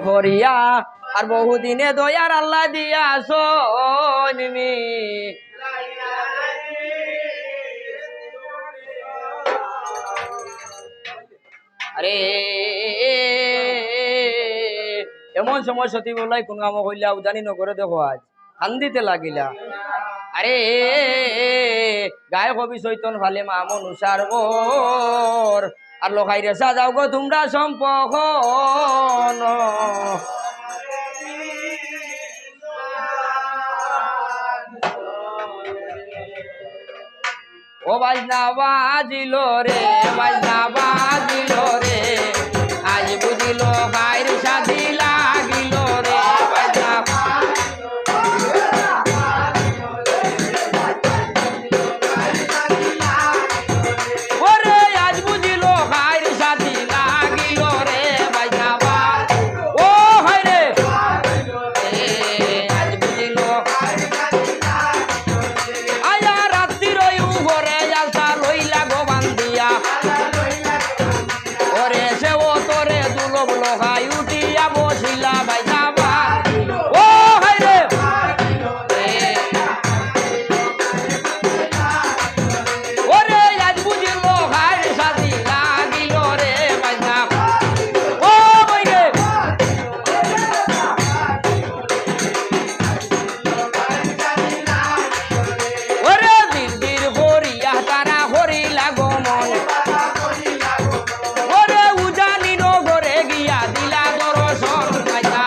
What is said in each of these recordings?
করিয়া আর বহুদিনে দয়ার আল্লাহ দিয়া সনমি আরে এমন সময় সতী বলাই কোন কাম কইলা উদানি নগরে দেখো আজ কান্দিতে লাগিলা। আরে গায়ে কবি চৈতন ভালে মামন উষার গোর আর লোকাইরে সাজাও গো তোমরা সম্পখন ও বাজনা বাজিল রে বাজনা বাজিল রে আজ বুঝিল গায়ের সাথী লাগিল রে বাজনা ওরে আজ বুঝিল গায়ের সাথী লাগিল রে বাজনা ও হয় রে আজ বুঝিল আয়া রাত্রির ঘরে যালতা লইলা গোবান দিয়া ওরে সে ও তোরে দুলব লোহাই উঠিয়া বসিলা বাজনা ও হয় রে ওরে আজ বুঝিল গায়ের সাথী লাগিল রে বাজনা ও বই রে ওরে বীর বীর করিয়া তারা করিলা গমন ওরে উজানি নগরে গিয়া দিলা দর্শন বাজনা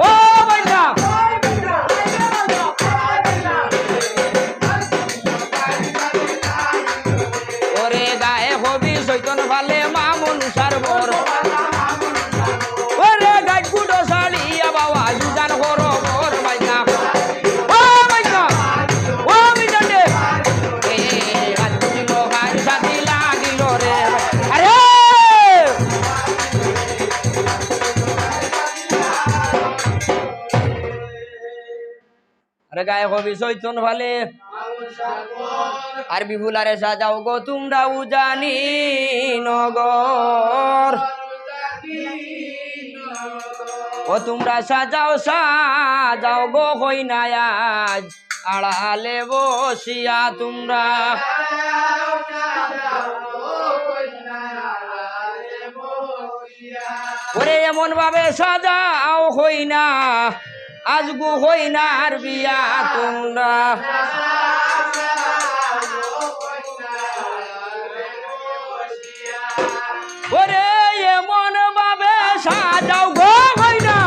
ও বাজনা ওরে গায়ে হবি চৈতন ভালে মা মনুষার বর ওরে গাছ গুডো শাড়িয়া বাবা উজান করো বর বাজনা ও বাজনা ও মিজানে আজ বুঝিল গায়ের সাথী লাগিল রে আরে আরে গায়ে হবি চৈতন ভালে আর বিপুলারে সাজাও গো তোমরা উজানি নগর ও তোমরা সাজাও সাজাও গো কইনা আজ আড়ালে বসিয়া তোমরা ওরে এমন ভাবে সাজাও হইনা আজ গো হইনার বিয়া তোমরা ওরে এমন ভাবে সাজাও গো হইনা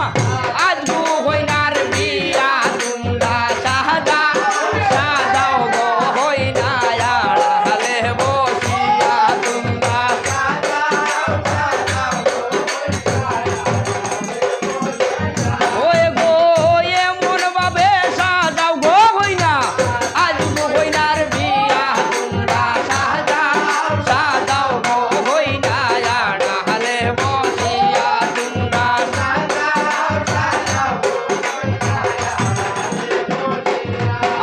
আজ গো হইনার বিয়া তোমরা সাজাও গো হইনা আড়ালে বসিয়া তোমরা ওই গো এমন ভাবে সাজাও গো হইনা আজ গো হইনার বিয়া তোমরা সাজাও গো হইনা আড়ালে বসিয়া তোমরা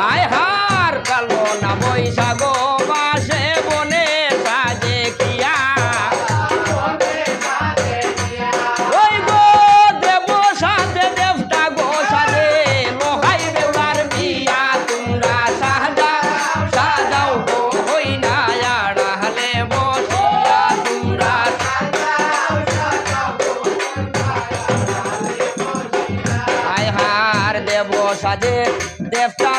আয় হার কালো না বৈশাখ মাসে বনে সাজে কিয়া ওই গো দেব সাজে দেবটা গো সাজে লোহাই দেওয়ার বিয়া তোমরা সাজাও গো হইনা আড়ালে বসিয়া তোমরা আয় হার দেব সাজে দেবটা